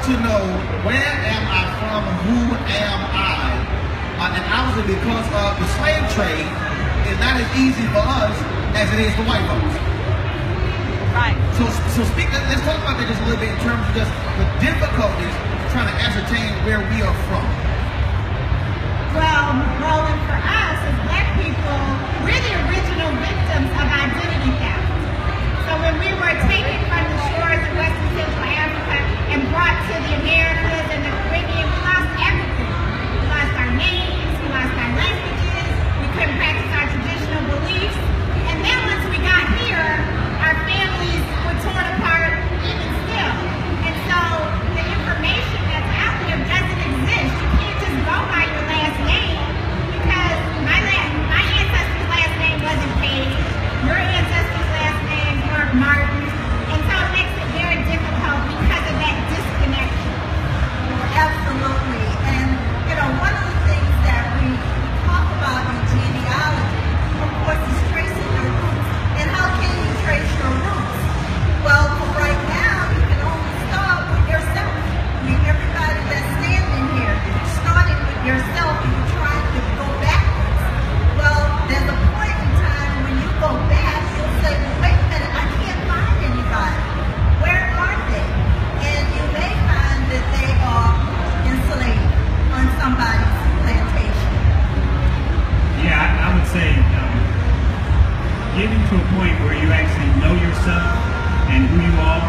to know where am I from, who am I, and obviously because of the slave trade is not as easy for us as it is for white folks. Right. So let's talk about that just a little bit in terms of just the difficulties trying to ascertain where we are from. Well, Roland, for us as Black people, we're the original victims of identity theft. So when we were taken from the shores of West and Central Africa and brought to the Americas and the Caribbean, we lost everything. We lost our names, we lost our languages, we couldn't practice our traditional beliefs. And then once we got here, our families were torn apart even still. And so the information that's out there doesn't exist. You can't just go by your last name because my ancestors' last name wasn't Page. Your ancestors' last names weren't Martin. And so it makes it very difficult because of that disconnection. Absolutely. And, you know, one of the things that we talk about in genealogy, of course, is tracing your roots. And how can you trace your roots? Well, for right now, you can only start with yourself. I mean, everybody that's standing here, starting with yourself and you're trying to go backwards. Well, there's a point in time when you go back, you'll say, wait a minute, I can't find anybody. Where are they? And you may find that they are enslaved on somebody's plantation. Yeah, I would say getting to a point where you actually know yourself and who you are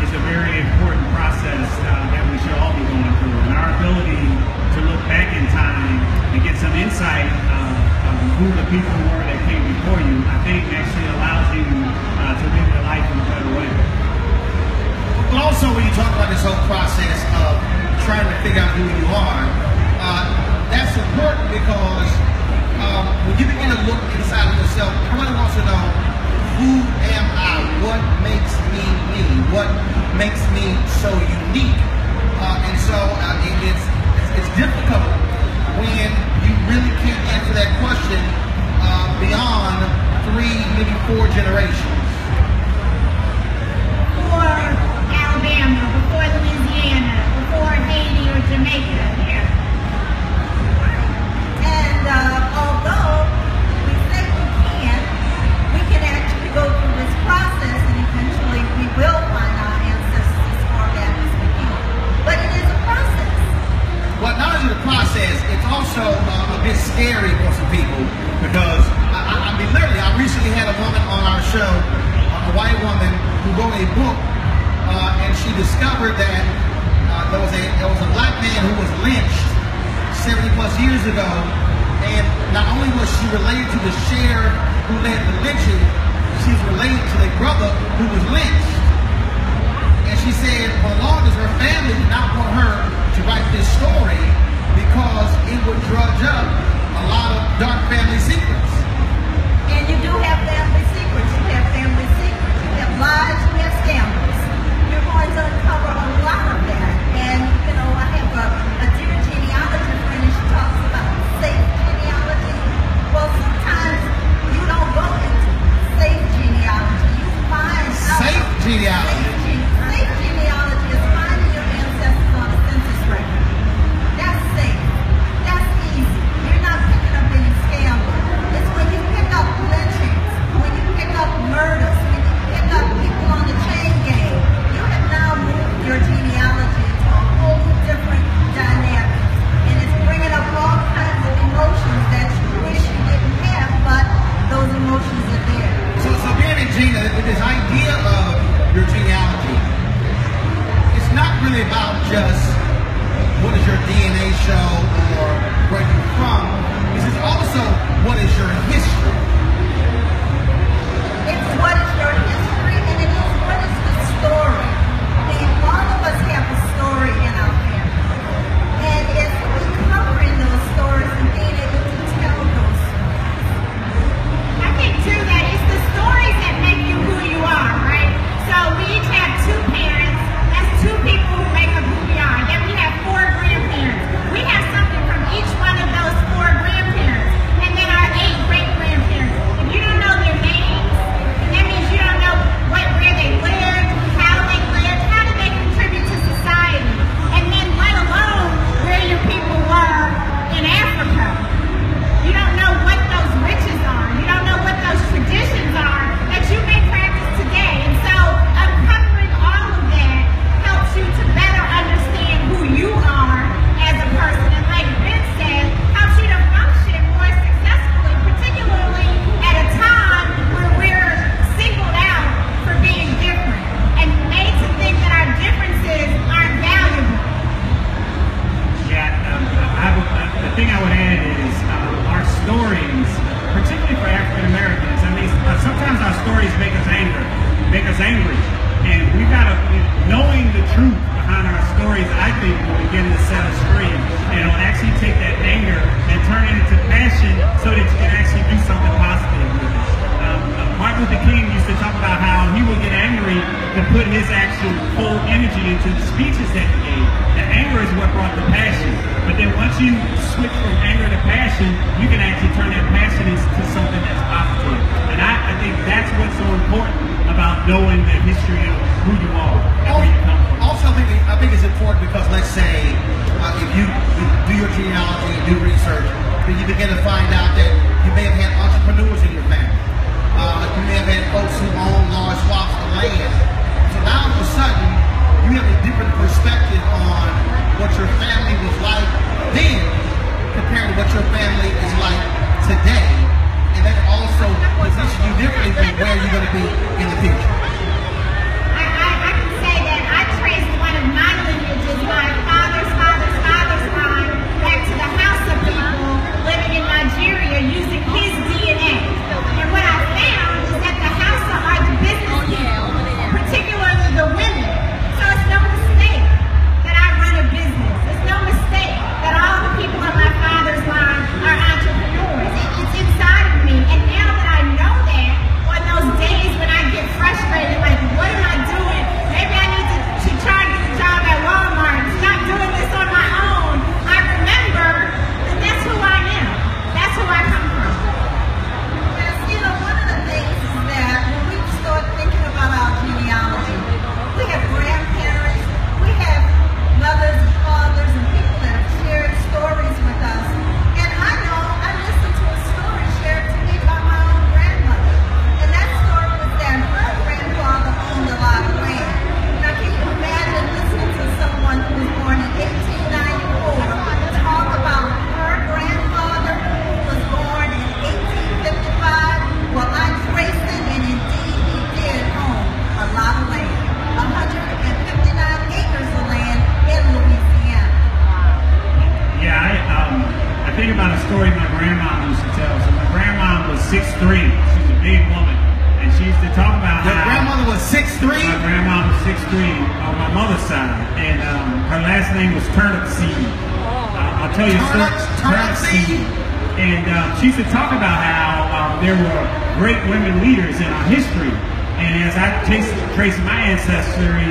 is a very important process that we should all be going through. And our ability to look back in time and get some insight of who the people were that came before you, I think actually allows you to live your life in a better way. But also when you talk about this whole process of trying to figure out who you are, that's important because when you begin to look inside of yourself, everybody wants to know, who am I? What makes me me? What makes me so unique? And so it's difficult when you really can't answer that question beyond 3, maybe 4 generations. Before Alabama, before Louisiana, before Haiti or Jamaica. Yeah. And although we say we can actually go through this process and eventually we will find our ancestors as far back as we can. But it is a process. Well, not only the process, it's also a bit scary for some people because, I mean, literally, I recently had a woman on our show, a white woman, who wrote a book, and she discovered that there was a black man who was lynched 70+ years ago, and not only was she related to the sheriff who led the lynching, she's related to the brother who was lynched. And she said, for the longest, her family did not want her to write this story because it would drudge up a lot of dark family secrets. And you do have family secrets. You have family secrets. You have lies. You have scandals. You're going to uncover a lot of that. And, you know, I have a dear genealogy friend and she talks about safe genealogy. Well, sometimes you don't go into safe genealogy. You find out. Safe genealogy. Safe genealogy is finding your ancestors on a census record. That's safe. That's easy. You're not picking up any scandals. It's when you pick up lynchings, when you pick up murders, when you pick up people on the chain gang. You have now moved your genealogy into a whole different dynamic. And it's bringing up all kinds of emotions that you wish you didn't have, but those emotions are there. So Barry and Gina, this idea of your genealogy, it's not really about just what does your DNA show or where you're from. This is also what is your history. It's what is your history and it is what is the story. And all of us have a story in our family. And it's uncovering those stories and being able to tell those stories. I think too that it's the stories that make you who you are, right? So we each have 2 parents. That's 2 people who make up who we are. Then we have 4 grandparents. We have something from each one of those 4 grandparents. And then our 8 great-grandparents. If you don't know their names, then that means you don't know speeches that he gave. The anger is what brought the passion. But then once you switch from anger to passion, you can actually turn that passion into something that's positive. And I think that's what's so important about knowing the history of who you are and where you come from. Also, I think it's important because, let's say, if you do your genealogy and do research, then you begin to find out that you may have had entrepreneurs in your family. You may have had folks who own large swaths of land. So now all of a sudden, you have a different perspective on what your family was like then compared to what your family is like today. And that also positions you differently than where you're going to be in the future. I can say that I traced one of my lineages, my father's father's father's line, back to the house of people living in Nigeria using his DNA. And what I found is that the Hausa are the business people, particularly the women. So it's no mistake that I run a business. It's no mistake that all the people in my father's line are entrepreneurs. It's inside of me. And now that I know that, on those days when I get frustrated, like, what am I doing? Maybe I need to try to get a job at Walmart, stop doing this on my own. I remember that that's who I am. That's who I come from. Yes, you know, one of the things is that when we start thinking about our genealogy, we have grandparents, we have mothers and fathers and people that have shared stories with us. And I know I listened to a story shared to me by my own grandmother. And that story was that her grandfather owned a lot of land. Now can you imagine listening to someone who was born in 1894 talk about her grandfather who was born in 1855? Well, I traced it, and indeed he did own a lot of land. 159 acres of land in Louisiana. Yeah, I think about a story my grandma used to tell. So my grandma was 6'3". She's a big woman. And she used to talk about Your how grandmother was 6'3"? my grandma was 6'3" on my mother's side. And her last name was Turnip Seed. I'll tell you a story. Turnip Seed? And she used to talk about how there were great women leaders in our history. And as I trace my ancestry,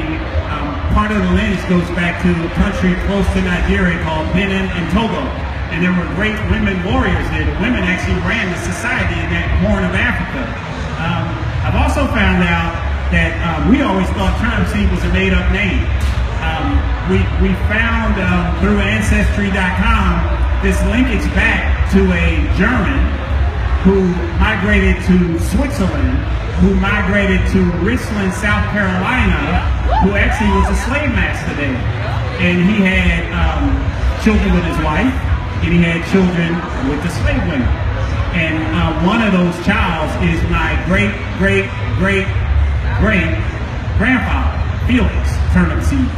part of the lineage goes back to a country close to Nigeria called Benin and Togo. And there were great women warriors there. The women actually ran the society in that horn of Africa. I've also found out that we always thought Turnip Seed was a made-up name. We found through Ancestry.com this linkage back to a German who migrated to Switzerland, who migrated to Richland, South Carolina, who actually was a slave master there. And he had children with his wife, and he had children with the slave women. And one of those childs is my great-great-great-grandfather, Felix Turnip Seed,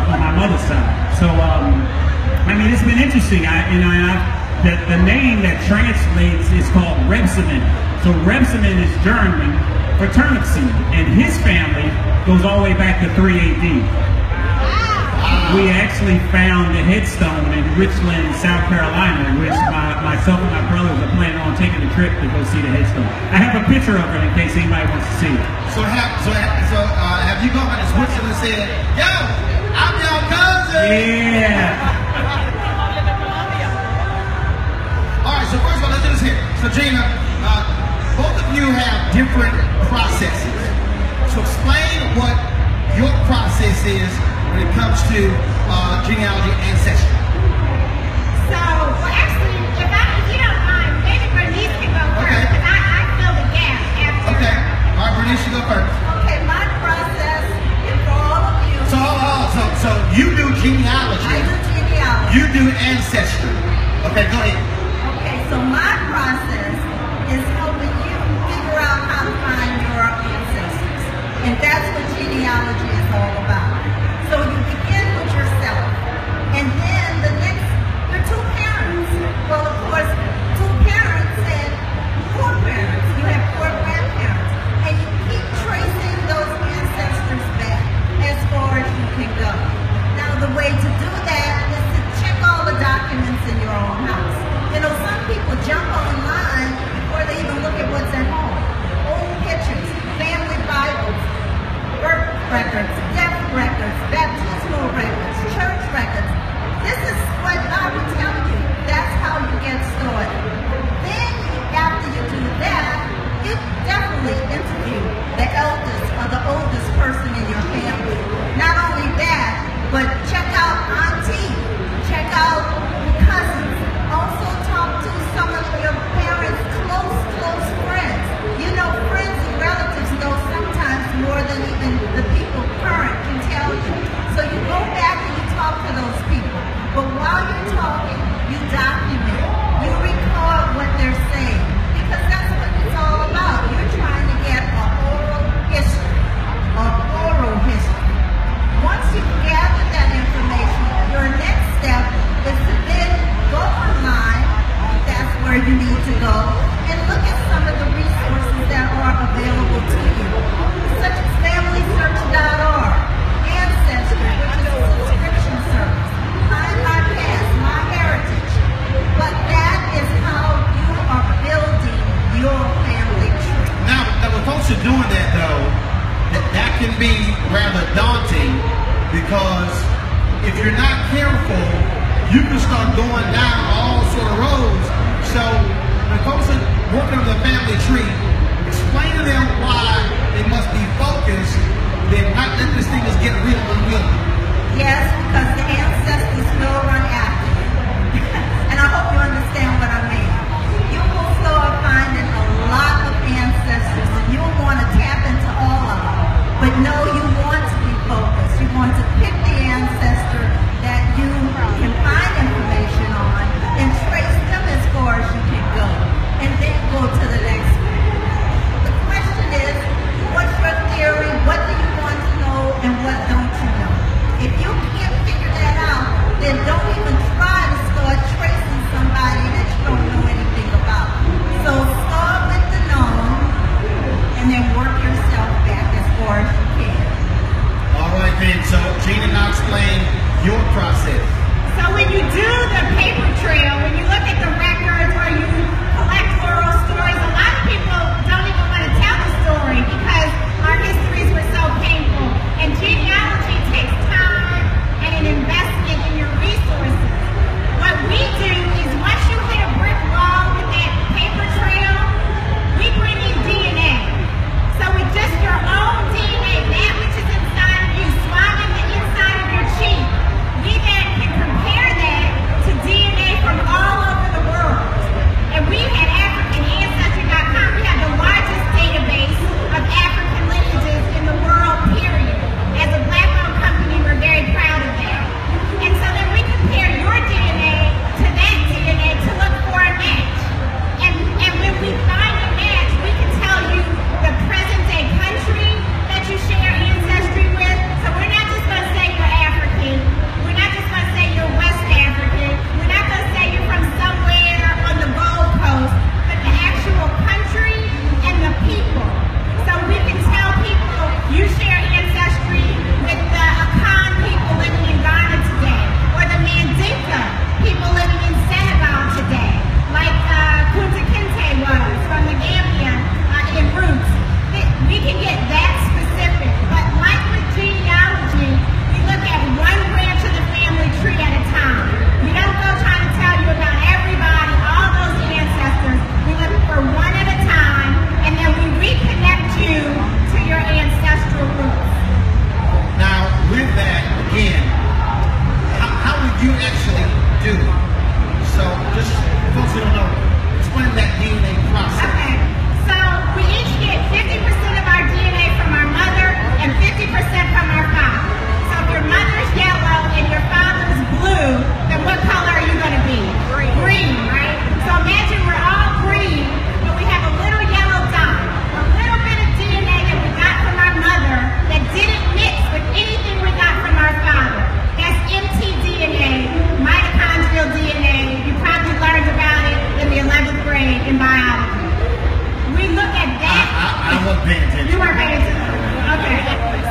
on my mother's side. So, I mean, it's been interesting. The name that translates is called Rebsamen. So Rebsamen is German for turnip seed, and his family goes all the way back to 3 AD. We actually found the headstone in Richland, South Carolina, which myself and my brothers are planning on taking a trip to go see the headstone. I have a picture of it in case anybody wants to see it. So have you gone to Switzerland and said, yo, I'm your cousin? Yeah. All right, so first of all, let's do this here. So Gina, both of you have different processes. So explain what your process is when it comes to genealogy and ancestry. So, well, actually, if you don't mind, maybe Bernice can go first, because I fill the gap after. Okay. All right, Bernice, you go first. Okay, my process is for all of you. So you do genealogy. I do genealogy. You do ancestry. Okay, go ahead. Okay, so my process is helping you figure out how to find your ancestors. And that's what genealogy is all about. So you begin with yourself. And then your two parents. Well, of course, two parents and four parents. You have four grandparents. And you keep tracing those ancestors back as far as you can go. Now, the way to do that is to check all the documents in your own house. You know, some people jump online before they even look at what's at home. Old pictures, family Bibles, birth records, death records, baptismal because if you're not careful, you can start going down all sort of roads. So when folks are working on the family tree, explain to them why they must be focused, then not let this thing just get real unwieldy. Yes, because the ancestors will run after you. And I hope you understand what I mean. You will start finding a lot of ancestors, and you'll want to tap into all of them. But no, you want to be focused. You want to pick the ancestor that you can find information on and trace them as far as you can go, and then go to the next one. The question is, what's your theory? What do you want to know, and what don't you know? If you can't figure that out, then don't even try to start tracing somebody that you don't know anything about. So start with the known, and then work yourself back as far as you can. All right, then. So Gina, now explain your process. So when you do the paper trail, when you look at the records or you collect oral stories, a lot of people don't even want to tell the story because our histories were so painful. And genealogy takes time and an investment in your resources. What we do is once you hit a brick wall with that paper trail, we bring in DNA. So with just your own DNA, that which is inside of you, swabbing the inside of your cheek, we then can compare that to DNA from all over the world. And we at AfricanAncestry.com, we have the largest database of African lineages in the world, period. As a Black-owned company, we're very proud of that. And so then we compare your DNA to that DNA to look for a match. And when we find a match, we can tell you the present-day country that you share ancestry with. So we're not just going to say you're African. We're not just going to say you're West African. We're not going to say you're from somewhere on the Gold Coast, but the actual country and the people. So we can tell people you share ancestry with the Akan people living in Ghana today, or the Mandinka people living in Senegal today, like Kunta Kinte was from the Gambia in Roots. We can get that specific, but like with genealogy, we look at one branch of the family tree at a time. We don't go trying to tell you about everybody, all those ancestors. We look for one at a time, and then we reconnect you to your ancestral roots. Now, with that, again, how would you actually do it? So, just for folks who don't know, explain that DNA process. Okay, so we each get 50% of our DNA from our mother and 50% from our father. So if your mother's yellow and your father's blue, then what color are you going to be? Green, right? So imagine we're all green, but we have a little yellow dot, a little bit of DNA that we got from our mother that didn't mix with anything we got from our father. That's mtDNA, mitochondrial DNA. You probably learned about it in the 11th grade in biology. We look at that. I was paying attention. You weren't paying attention. Okay.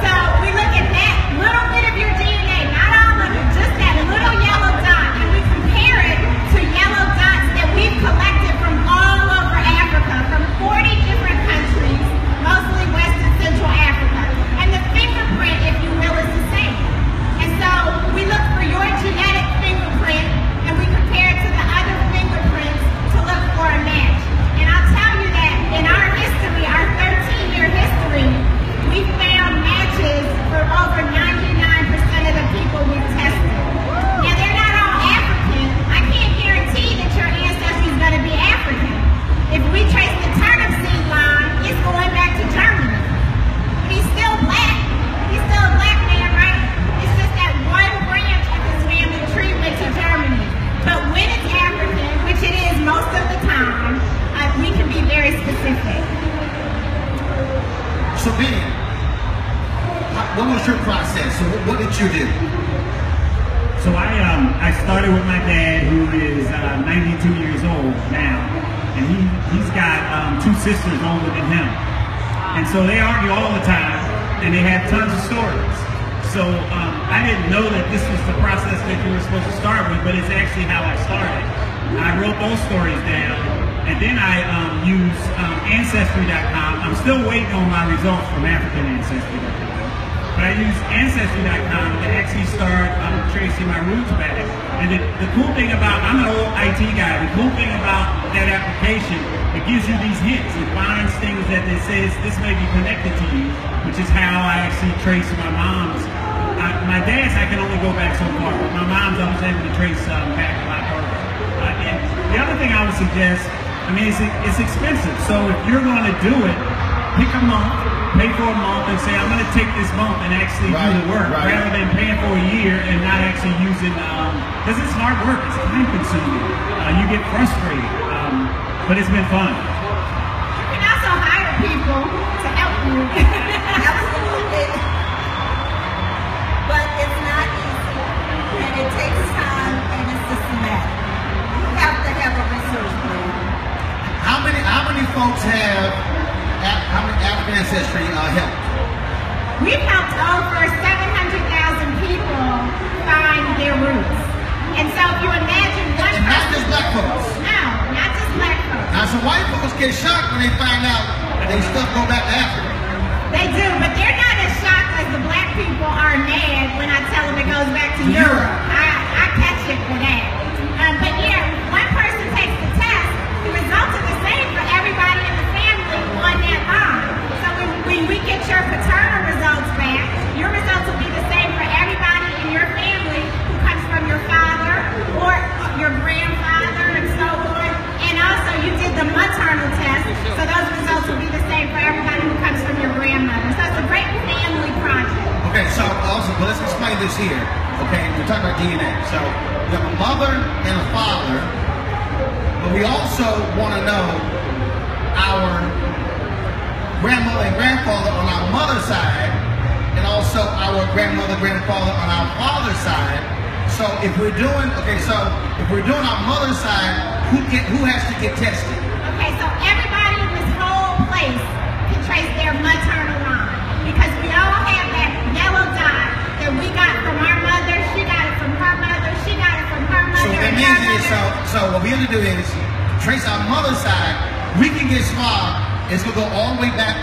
So we look at that little bit of your DNA, not all of it, just that little yellow dot, and we compare it to yellow dots that we've collected from all over Africa, from 40 different countries, mostly West and Central Africa. And the fingerprint, if you will, is the same. And so we look for your genetic fingerprint, and we compare it to the other fingerprints to look for a match. And I'll tell you that in our history, our 13-year history, we found matches for over 99% of the people we've tested. Now, they're not all African. I can't guarantee that your ancestry is going to be African. If we trace the turnip seed line, it's going back to Germany. But he's still black. He's still a black man, right? It's just that one branch of his family tree went to Germany. But when it's African, which it is most of the time, we can be very specific. So Ben, what was your process? So what did you do? So I started with my dad, who is 92 years old now, and he's got two sisters older than him. And so they argue all the time, and they have tons of stories. So I didn't know that this was the process that you were supposed to start with, but it's actually how I started. I wrote those stories down, and then I used Ancestry.com. I'm still waiting on my results from AfricanAncestry.com. but I use Ancestry.com to actually start tracing my roots back. And the cool thing about, I'm an old IT guy, the cool thing about that application, it gives you these hints. It finds things that it says this may be connected to you, which is how I actually trace my mom's. My dad's, I can only go back so far, but my mom's, I was able to trace back a lot further. And the other thing I would suggest, I mean, it's expensive. So if you're going to do it, pick a month, pay for a month, and say, I'm going to take this month and actually do the work, rather than paying for a year and not actually using, because it's hard work, it's time consuming. You get frustrated, but it's been fun. You can also hire people to help you. Absolutely. But it's not easy, and it takes time, and it's systematic. You have to have a research plan. How many folks have African Ancestry helped? We've helped over 700,000 people find their roots. And so if you imagine one And not just black folks. No, not just black folks. Now some white folks get shocked when they find out they stuff go back to Africa. They do, but they're not as shocked as the black people are mad when I tell them it goes back to Europe. I catch it for that. But yeah, one person takes the test, the results are the same for everybody in the family on that line. So when we get your paternal results back, your results will be the same for everybody in your family who comes from your father or your grandfather and so on. And also you did the maternal test, so those results will be the same for everybody who comes from your grandmother. So it's a great family project. Okay, so also, but let's explain this here. Okay, we're talking about DNA. So we have a mother and a father, but we also want to know our grandmother and grandfather on our mother's side, and also our grandmother, grandfather on our father's side. So if we're doing, our mother's side, who has to get tested? Okay, so everybody in this whole place can trace their maternal line because we all have that yellow dot that we got from our mother, she got it from her mother, she got it from her mother. So that means is, so what we have to do is trace our mother's side. We can get smart. It's gonna go all the way back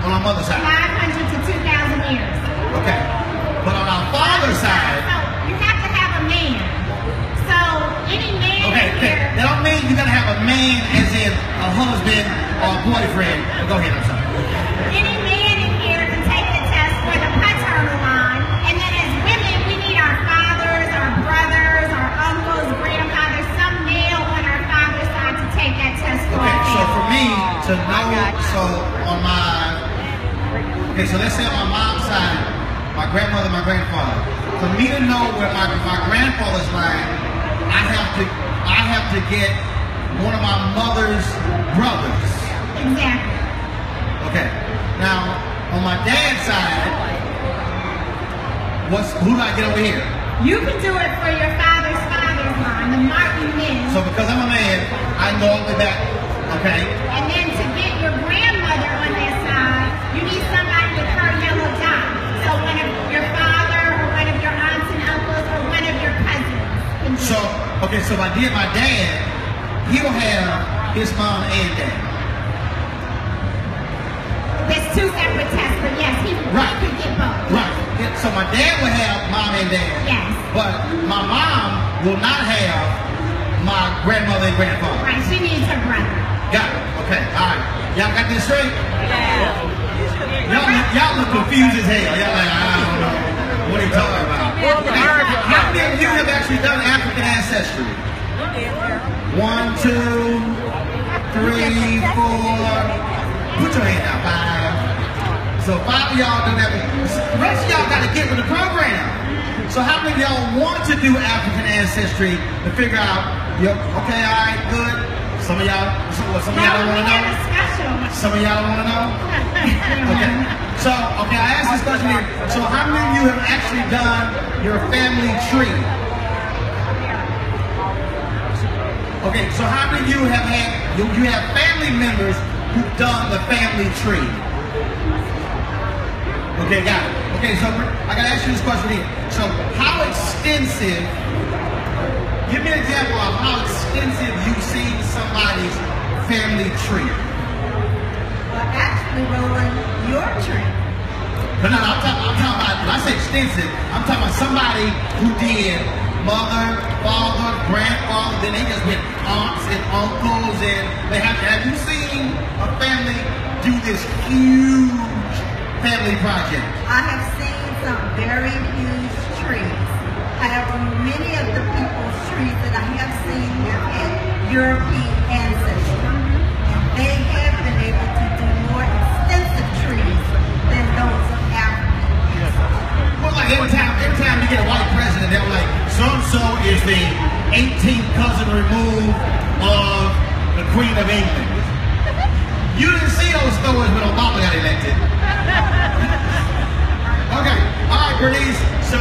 on our mother's side. 500 to 2,000 years. Okay, but on our father's side. So you have to have a man. So any man Okay, that don't mean you gotta have a man as in a husband or a boyfriend. Go ahead, I'm sorry. Any man in here can take the test for the paternal line, and then as women, we need our fathers, our brothers, our uncles, grandfathers, some male on our father's side to take that test for Okay, us. so for me to know, so on my, okay, so let's say on my mom's side, my grandmother, my grandfather. For me to know where my grandfather's line, I have to get one of my mother's brothers. Exactly. Okay. Now, on my dad's side, who do I get over here? You can do it for your father's line, the Martin men. So because I'm a man, I can go all the way back. Okay. And then to get your grandmother on that side, you need somebody with her yellow dot. So one of your father or one of your aunts and uncles or one of your cousins. So, okay, so if I did my dad, he'll have his mom and dad. There's two separate tests, but yes, he could get both. Right. So my dad will have mom and dad. Yes. But my mom will not have my grandmother and grandfather. Right, she needs her brother. Got it. Okay, all right. Y'all got this straight? Yeah. Y'all look confused as hell. Y'all like, I don't know. What are you talking about? How many of you have actually done African Ancestry? 1, 2, 3, 4. Put your hand out. 5. So 5 of y'all done that. The rest of y'all got to get with the program. So how many of y'all want to do African Ancestry to figure out, okay, all right, good. Some of y'all don't want to know. Some of y'all don't want to know. Okay. So, okay, I asked this question here. So how many of you have actually done your family tree? Okay, so how many of you have you have family members who've done the family tree? Okay, got it. Okay, so I gotta ask you this question here. So how extensive, give me an example of how extensive you've seen somebody's family tree. Well, actually, Roland, your tree. No, I'm talking about, when I say extensive, I'm talking about somebody who did mother, father, grandfather, then they just went aunts and uncles, and they have you seen a family do this huge family project? I have seen some very huge trees. However, many of the people's trees that I have seen have had European ancestry. And they have been able to do more extensive trees than those of African. Well, like every time you get a white president, they're like, so-and-so is the 18th cousin removed of the Queen of England. You didn't see those stories when Obama got elected. Okay, all right, Bernice. So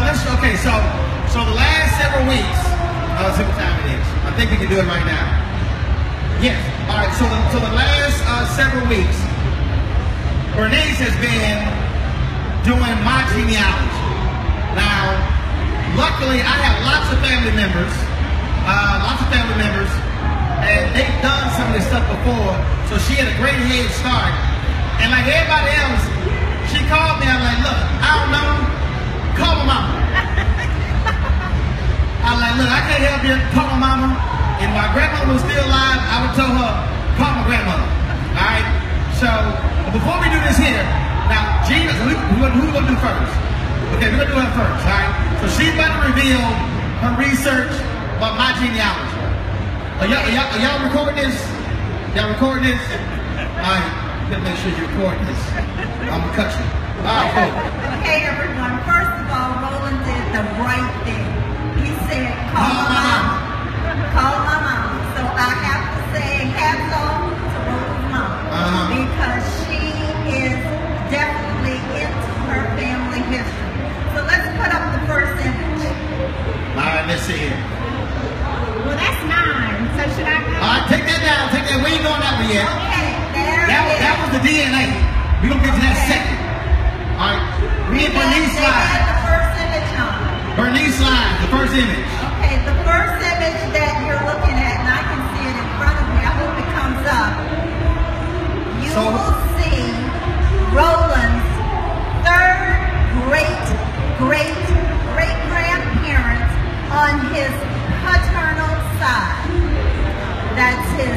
the last several weeks, let's see what time it is. I think we can do it right now. Yes. All right. So the last several weeks, Bernice has been doing my genealogy. Now, luckily, I have lots of family members, and they've done some of this stuff before, so she had a great head start. And like everybody else, she called me. I'm like, look, I don't know. Call my mama. I'm like, look, I can't help you. Call my mama. If my grandmother was still alive, I would tell her, call my grandmother. All right? So, before we do this here, now, Gina, who we going to do first? Okay, we're going to do her first, all right? So she's about to reveal her research about my genealogy. Are y'all recording this? Y'all recording this? All right, you gotta make sure you're recording this. I'm gonna cut you. All right, cool. Okay, everyone. First of all, Roland did the right thing. He said, call my mama. Call my mama. So I have to say hats off to Roland's mama because she is definitely into her family history. So let's put up the first image. All right, let's see here. Well, that's mine. So should I go? All right, take that down. Take that. We ain't doing that one yet. Okay, there That was the DNA. We're gonna get to that second. All right, we need Bernice They had slide. the first image on. Bernice slide, the first image. Okay, the first image that you're looking at, and I can see it in front of me, I hope it comes up. You will see Roland's third great-great-great-grandparents on his paternal side. That's his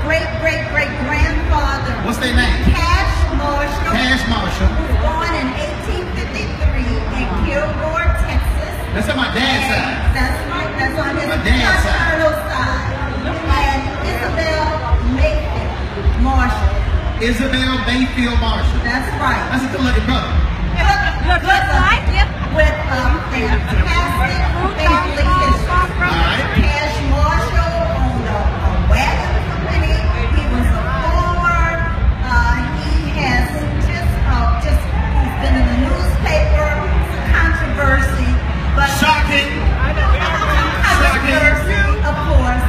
great-great-great-grandfather. What's their name? Cash Marshall. Cash Marshall. Born in 1853 in Kilgore, Texas. That's on my dad's side. That's right. That's on his My dad's side. paternal side. And Isabel Mayfield Marshall. Isabel Mayfield Marshall. That's right. That's a good-looking brother. Good like with a fantastic family history. All right. Cash Marshall owned a wagon company. He was a farmer. He has he's been in the newspaper. Some controversy, but Shocking. controversy, of course.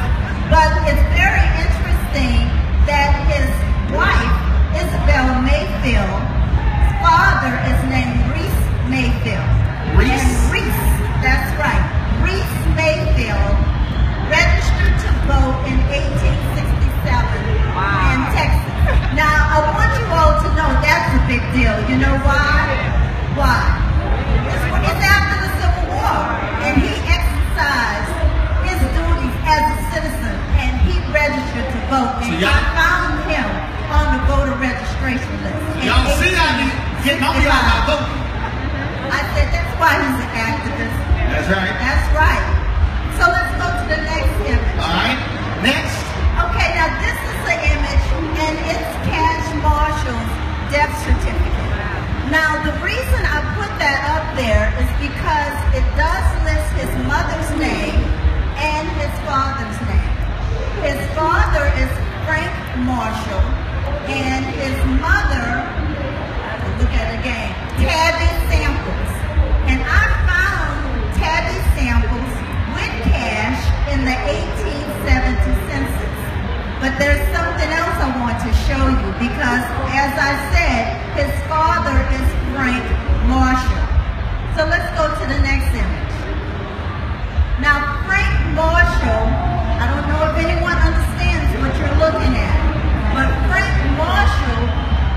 But it's very interesting that his wife, Isabel Mayfield's father is named Reese Mayfield. Reese? And Reese, that's right. Reese Mayfield registered to vote in 1867 in Texas. Now, I want you all to know that's a big deal. You know why? Why? It's after the Civil War, and he exercised his duties as a citizen, and he registered to vote. And I found him on the voter registration list. Y'all see how he getting on y'all about voting. I said, that's why he's an activist. That's right. That's right. So let's go to the next image. All right. Next. Okay, now this is the image, and it's Cash Marshall's death certificate. Now, the reason I put that up there is because it does list his mother's name and his father's name. His father is Frank Marshall, and his mother, look at it again, Tabby Samples. And I found Tabby Samples with Cash in the 1870 census. But there's something else I want to show you because, as I said, his father is Frank Marshall. So let's go to the next image. Now, Frank Marshall, I don't know if anyone understands what you're looking at, but Frank Marshall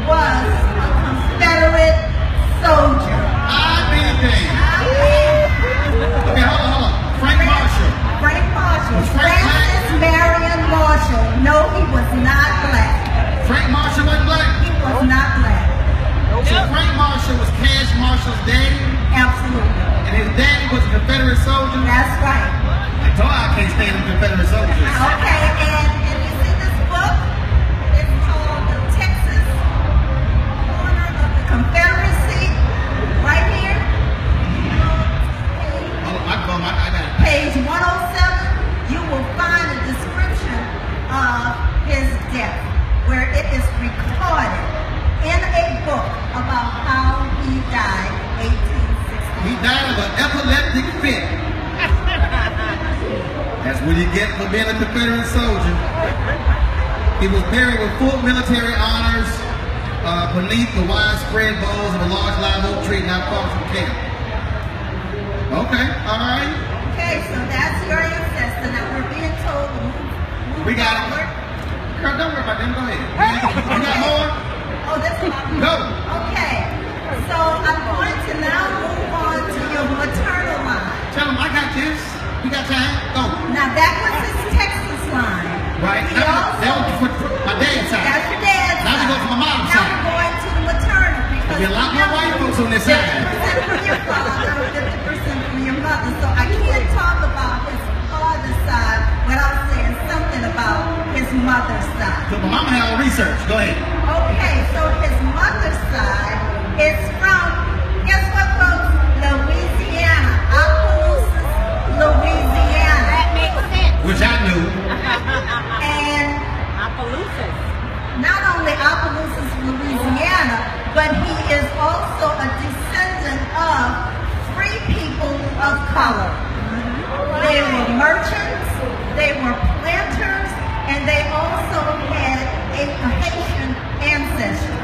was a Confederate soldier. I've been damned. Okay, hold on. Frank Marshall. Frank Marshall. Was Frank Francis Marion Marshall. No, he was not black. Frank Marshall wasn't black? He was not black. So Frank Marshall was Cash Marshall's daddy? Absolutely. And his daddy was a Confederate soldier? That's right. I told you I can't stand them Confederate soldiers. Okay, and you see this book? It's called The Texas Corner of the Confederacy. Right here. Oh, I got it. Page 107, you will find a description of his death, where it is recorded in a book about how he died in 1860. He died of an epileptic fit. That's what you get for being a Confederate soldier. He was buried with full military honors beneath the widespread boughs of a large live oak tree not far from camp. Okay, all right. Okay, so that's your ancestor. Now we're being told to move We got it. forward. Girl, don't worry about them. Go ahead. You got more? Oh, that's a lot. Go. Okay, so I'm going to now move on to your maternal line. Tell them I got this. You got time? Go. Now that was his Texas line. Right. He That was also, for my dad's side. that's your dad's Now we side. go to my mom's Now side. we're going to the maternal because There'll be a lot more white folks on this side. 50% from your father, 50% from your mother. So I can't talk about his father's side without saying something about his mother's side. So my mama had all research. Go ahead. Okay, so his mother's side is from, guess what, folks? Louisiana. Opelousas, Louisiana. That makes sense. Which I knew. And Appaloosas. not only Opelousas, Louisiana, but he is also a descendant of free people of color. They were merchants, they were planters, and they also had a Haitian ancestry.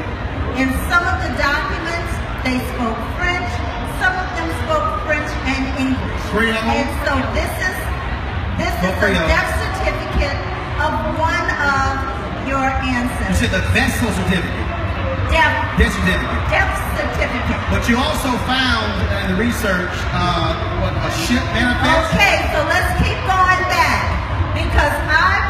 In some of the documents, they spoke French, some of them spoke French and English. Creole? And so this is a Creole. death certificate of one of your You ancestors. said the vessel certificate. Death Death certificate. certificate. But you also found in the research a ship manifest. Okay, so let's keep going back because I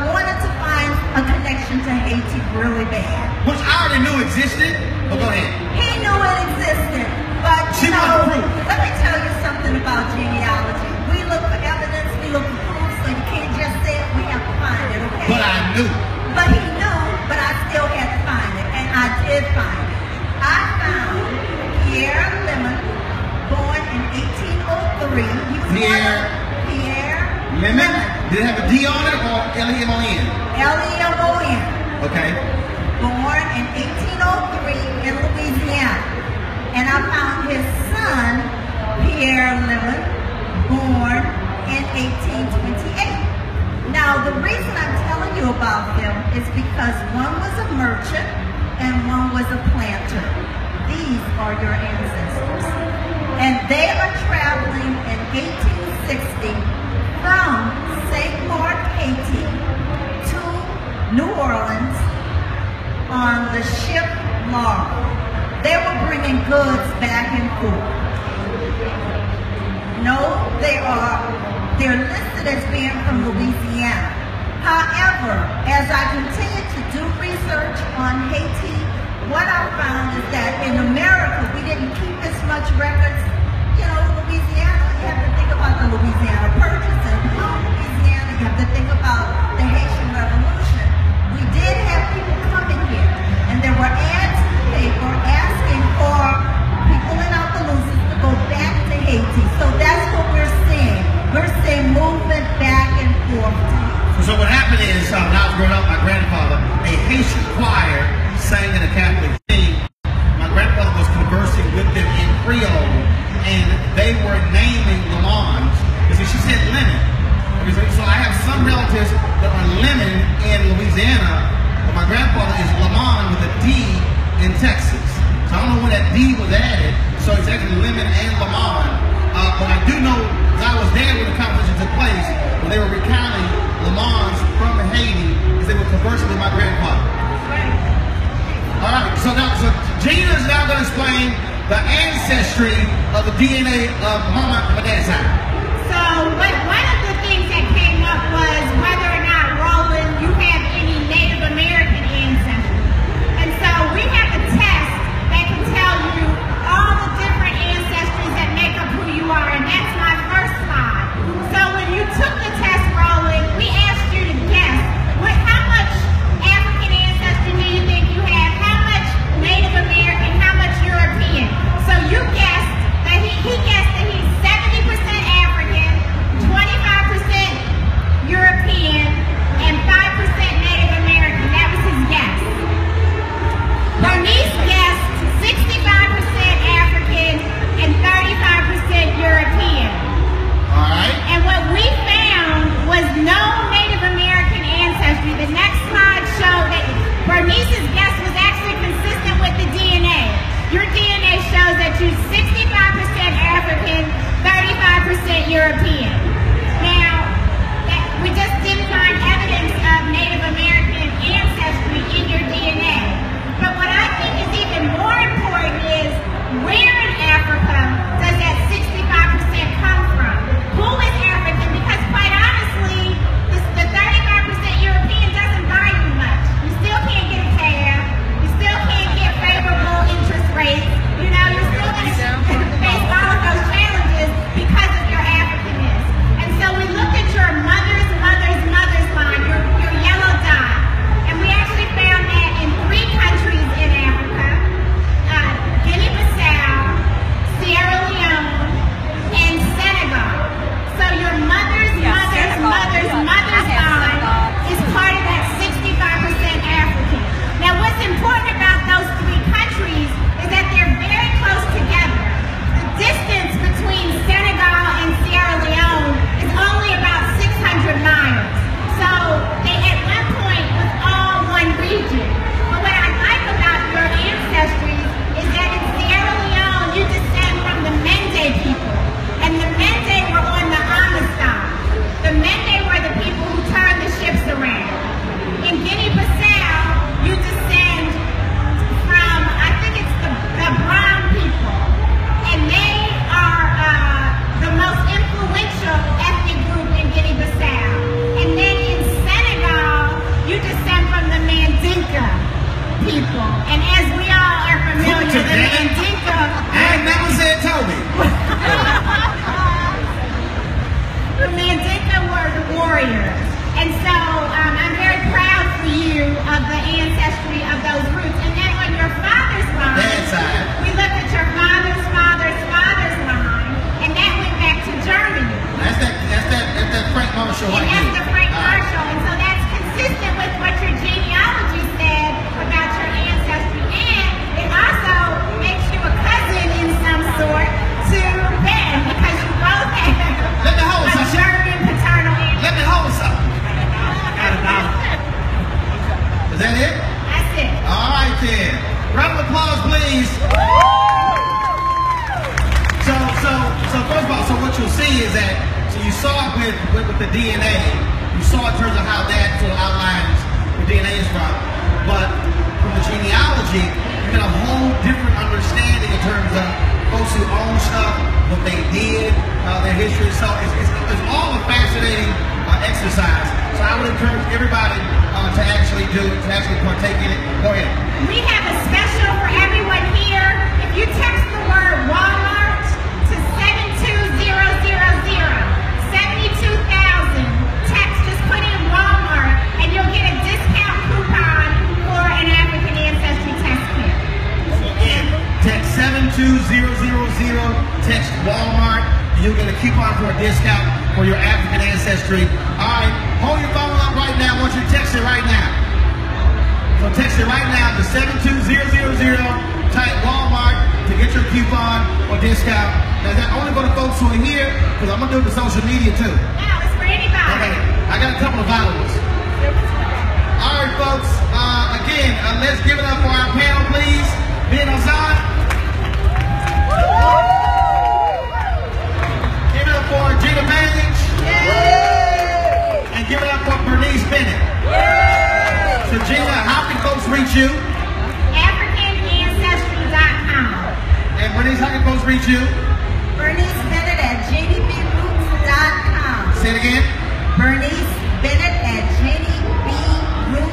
wanted to find a connection to Haiti really bad. Which I already knew existed. But go ahead. He knew it existed, but She wanted proof. let me tell you something about genealogy. We look for evidence, we look for proof, so you can't just say it, we have to find it, okay? But I knew. But he knew, but I still had to find it, and I did find it. I found Pierre Lemon, born in 1803. He was Pierre Lemon? Did it have a D on it or L-E-M-O-N? Lemon, Okay. born in 1803 in Louisiana. And I found his son, Pierre Lemon, born in 1828. Now, the reason I'm telling you about them is because one was a merchant and one was a planter. These are your ancestors. And they are traveling in 1860 from St. Mark, Haiti to New Orleans on the ship Laurel. They were bringing goods back and forth. No, they're listed as being from Louisiana. However, as I continue to do research on Haiti, what I found is that in America, we didn't keep as much records. You know, Louisiana, you have to think about the Louisiana Purchase, and Louisiana, you have to think about the Haitian Revolution. We did have people coming here, and there were ads in the paper asking for people in Opelousas to go back to Haiti. So that's what we're seeing. We're seeing movement back and forth. So what happened is, when I was growing up, my grandfather, a Haitian choir, sang in a Catholic thing. My grandfather was conversing with them in Creole, and they were naming Lemons. Because she said lemon. So I have some relatives that are lemon in Louisiana, but my grandfather is Lemon with a D in Texas. So I don't know when that D was added, so it's actually lemon and Lemon. But I do know, because I was there when the conversation took place, when they were recounting Lemons from Haiti, because they were conversing with my grandfather. All right, so Gina's now going to explain ancestry of the DNA of Mama and my dad's side? So one of the things that came up was whether or not, Roland, you have any Native American ancestry. And so we have a test that can tell you all the different ancestries that make up who you are, and that's my first slide. So when you took the test, Roland, we asked you to guess how much African ancestry do you think you have, how much Native American, how much European. So you guessed that he guessed that he's 70% African, 25% European, and 5% Native American. That was his guess. Bernice guessed 65% African and 35% European. All right. And what we found was no Native American ancestry. The next slide showed that Bernice's guess was actually consistent with the DNA. Your DNA shows that you're 65% African, 35% European. Now, we just didn't find evidence of Native American ancestry in your DNA. But what I think is even more important is, where in Africa does that 65% come from? Who is African? Because quite honestly, the 35% European doesn't buy you much. You still can't get a cab. You still can't get favorable interest rates. You know, you're still going to face all of those challenges because of your Africanness. And so we looked at your mother's line, your yellow dot, and we actually found that in 3 countries in Africa, Guinea-Bissau, Sierra Leone, and Senegal. So your mother's line is part of that 65% African. Now what's important about those 3 countries is that they're very close together. The distance between Senegal and Sierra Leone is only about 600 miles. So they at one point was all one region. But what I like about your ancestry is that in Sierra Leone you descend from the Mende people. And the Mende were on the Amistad. The Mende were the people who turned the ships around. In Guinea-Bissau, you descend from, I think it's the Brown people. And they are the most influential ethnic group in Guinea-Bissau. And then in Senegal, you descend from the Mandinka people. And as we all are familiar, the Mandinka... I ain't never said Toby. The Mandinka were the warriors. And so I'm very proud for you of the ancestry of those roots. And then on your father's line, Dad's side. we looked at your father's line, and that went back to Germany. That's that Frank Marshall And right that's there. the Frank Marshall. And so that's consistent with what your genealogy said about your ancestry. And it also makes you a cousin in some sort to Ben, because you both have Let me hold a something. German paternal ancestry. Let me hold something. Is that it? That's it. All right then. Round of applause, please. So first of all, so what you'll see is that, so you saw it with the DNA, you saw in terms of how that sort of outlines where DNA is from. But from the genealogy, you get a whole different understanding in terms of folks who own stuff, what they did, their history. So it's all a fascinating exercise. So I would encourage everybody to actually do it, to actually partake in it. Go ahead. We have a special for everyone here. If you text the word Walmart to 72000, 72,000, text, just put in Walmart, and you'll get a discount coupon for an African ancestry test kit. So again, text 72000, text Walmart, and you'll get a coupon for a discount for your African ancestry. All right, hold your phone up right now. I want you to text it right now. So text it right now to 72000, type Walmart to get your coupon or discount. Now, is that only for the folks who are here? Because I'm going to do it for social media too. No, it's for anybody. Okay, I got a couple of followers. All right, folks. Again, let's give it up for our panel, please. Ben Azad. Give it up for Gina Page. And give it up for Bernice Bennett. So Gina, how can folks reach you? AfricanAncestry.com. And Bernice, how can folks reach you? Bernice Bennett at jdbroots.com. Say it again. Bernice Bennett at jdbroots.com.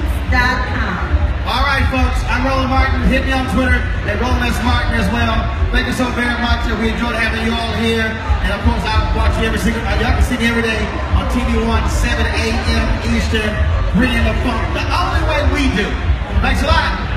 All right, folks. I'm Roland Martin. Hit me on Twitter at Roland S. Martin as well. Thank you so very much. We enjoyed having you all here. And of course, I watch you every single. Y'all can see me every day on TV One, 7 a.m. Eastern, bringing the funk the only way we do. Thanks a lot.